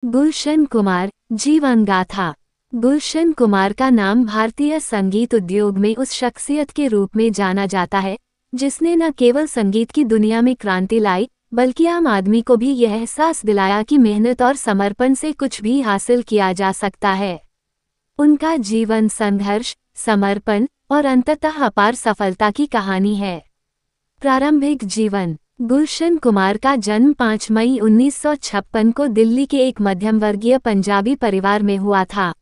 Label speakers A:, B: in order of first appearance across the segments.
A: गुलशन कुमार, जीवन गाथा। गुलशन कुमार का नाम भारतीय संगीत उद्योग में उस शख्सियत के रूप में जाना जाता है जिसने न केवल संगीत की दुनिया में क्रांति लाई, बल्कि आम आदमी को भी यह एहसास दिलाया कि मेहनत और समर्पण से कुछ भी हासिल किया जा सकता है। उनका जीवन संघर्ष, समर्पण और अंततः अपार सफलता की कहानी है। प्रारंभिक जीवन। गुलशन कुमार का जन्म 5 मई 1956 को दिल्ली के एक मध्यम वर्गीय पंजाबी परिवार में हुआ था।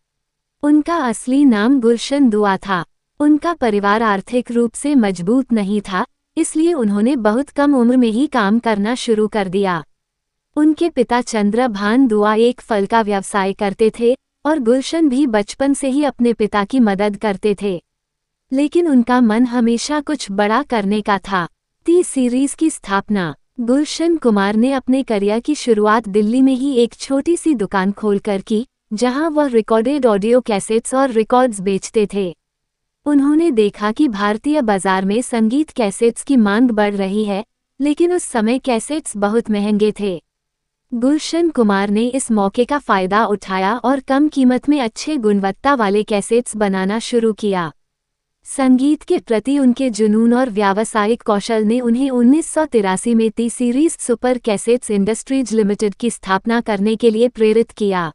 A: उनका असली नाम गुलशन दुआ था। उनका परिवार आर्थिक रूप से मजबूत नहीं था, इसलिए उन्होंने बहुत कम उम्र में ही काम करना शुरू कर दिया। उनके पिता चंद्रभान दुआ एक फल का व्यवसाय करते थे और गुलशन भी बचपन से ही अपने पिता की मदद करते थे। लेकिन उनका मन हमेशा कुछ बड़ा करने का था। टी सीरीज की स्थापना। गुलशन कुमार ने अपने करियर की शुरुआत दिल्ली में ही एक छोटी सी दुकान खोलकर की, जहां वह रिकॉर्डेड ऑडियो कैसेट्स और रिकॉर्ड्स बेचते थे। उन्होंने देखा कि भारतीय बाजार में संगीत कैसेट्स की मांग बढ़ रही है, लेकिन उस समय कैसेट्स बहुत महंगे थे। गुलशन कुमार ने इस मौके का फायदा उठाया और कम कीमत में अच्छे गुणवत्ता वाले कैसेट्स बनाना शुरू किया। संगीत के प्रति उनके जुनून और व्यावसायिक कौशल ने उन्हें 1983 में T series super cassettes industries limited की स्थापना करने के लिए प्रेरित किया।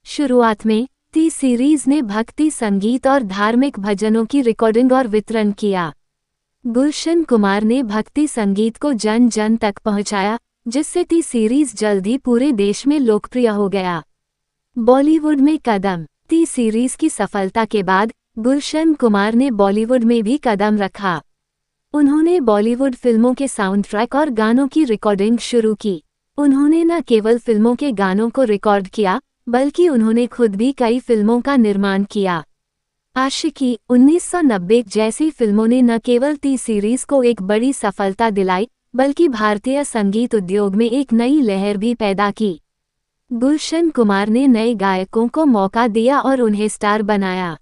A: शुरुआत में टी सीरीज ने भक्ति संगीत और धार्मिक भजनों की रिकॉर्डिंग और वितरण किया। गुलशन कुमार ने भक्ति संगीत को जन जन तक पहुंचाया, जिससे टी सीरीज जल्द ही पूरे देश में लोकप्रिय हो गया। बॉलीवुड में कदम। टी सीरीज की सफलता के बाद गुलशन कुमार ने बॉलीवुड में भी कदम रखा। उन्होंने बॉलीवुड फिल्मों के साउंड ट्रैक और गानों की रिकॉर्डिंग शुरू की। उन्होंने न केवल फिल्मों के गानों को रिकॉर्ड किया, बल्कि उन्होंने खुद भी कई फिल्मों का निर्माण किया। आशिकी 1990 जैसी फिल्मों ने न केवल टी सीरीज को एक बड़ी सफलता दिलाई, बल्कि भारतीय संगीत उद्योग में एक नई लहर भी पैदा की। गुलशन कुमार ने नए गायकों को मौका दिया और उन्हें स्टार बनाया।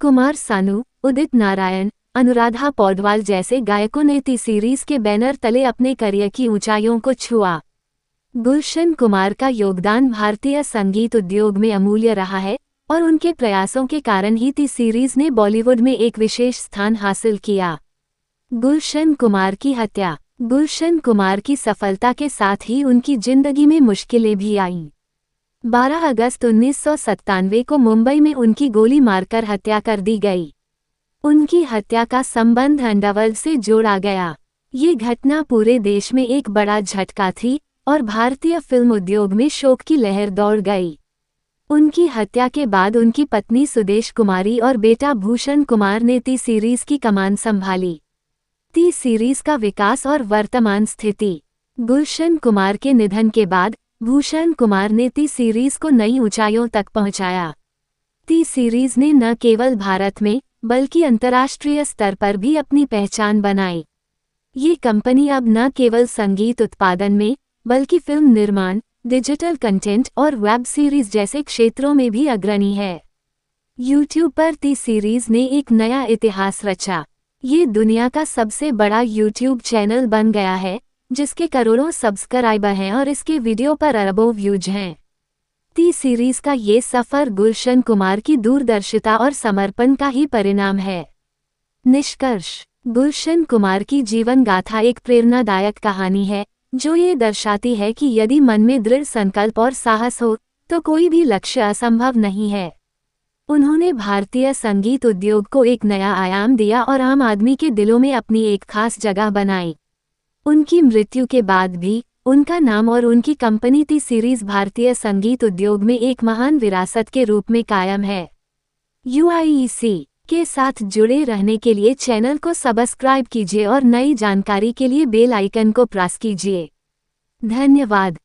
A: कुमार सानू, उदित नारायण, अनुराधा पौडवाल जैसे गायकों ने टी सीरीज के बैनर तले अपने करियर की ऊंचाइयों को छुआ। गुलशन कुमार का योगदान भारतीय संगीत उद्योग में अमूल्य रहा है और उनके प्रयासों के कारण ही टी सीरीज ने बॉलीवुड में एक विशेष स्थान हासिल किया। गुलशन कुमार की हत्या। गुलशन कुमार की सफलता के साथ ही उनकी जिंदगी में मुश्किलें भी आईं। 12 अगस्त 1997 को मुंबई में उनकी गोली मारकर हत्या कर दी गई। उनकी हत्या का संबंध अंडरवर्ल्ड से जोड़ा गया। ये घटना पूरे देश में एक बड़ा झटका थी और भारतीय फिल्म उद्योग में शोक की लहर दौड़ गई। उनकी हत्या के बाद उनकी पत्नी सुदेश कुमारी और बेटा भूषण कुमार ने टी सीरीज की कमान संभाली। टी सीरीज का विकास और वर्तमान स्थिति। गुलशन कुमार के निधन के बाद भूषण कुमार ने टी सीरीज को नई ऊंचाइयों तक पहुंचाया। टी सीरीज ने न केवल भारत में, बल्कि अंतर्राष्ट्रीय स्तर पर भी अपनी पहचान बनाई। ये कंपनी अब न केवल संगीत उत्पादन में, बल्कि फिल्म निर्माण, डिजिटल कंटेंट और वेब सीरीज जैसे क्षेत्रों में भी अग्रणी है। यूट्यूब पर टी सीरीज ने एक नया इतिहास रचा। ये दुनिया का सबसे बड़ा यूट्यूब चैनल बन गया है, जिसके करोड़ों सब्सक्राइबर हैं और इसके वीडियो पर अरबों व्यूज हैं। टी सीरीज का ये सफर गुलशन कुमार की दूरदर्शिता और समर्पण का ही परिणाम है। निष्कर्ष। गुलशन कुमार की जीवन गाथा एक प्रेरणादायक कहानी है, जो ये दर्शाती है कि यदि मन में दृढ़ संकल्प और साहस हो, तो कोई भी लक्ष्य असंभव नहीं है। उन्होंने भारतीय संगीत उद्योग को एक नया आयाम दिया और आम आदमी के दिलों में अपनी एक खास जगह बनाई। उनकी मृत्यु के बाद भी उनका नाम और उनकी कंपनी टी सीरीज भारतीय संगीत उद्योग में एक महान विरासत के रूप में कायम है। UIEC के साथ जुड़े रहने के लिए चैनल को सब्सक्राइब कीजिए और नई जानकारी के लिए बेल आइकन को प्रेस कीजिए। धन्यवाद।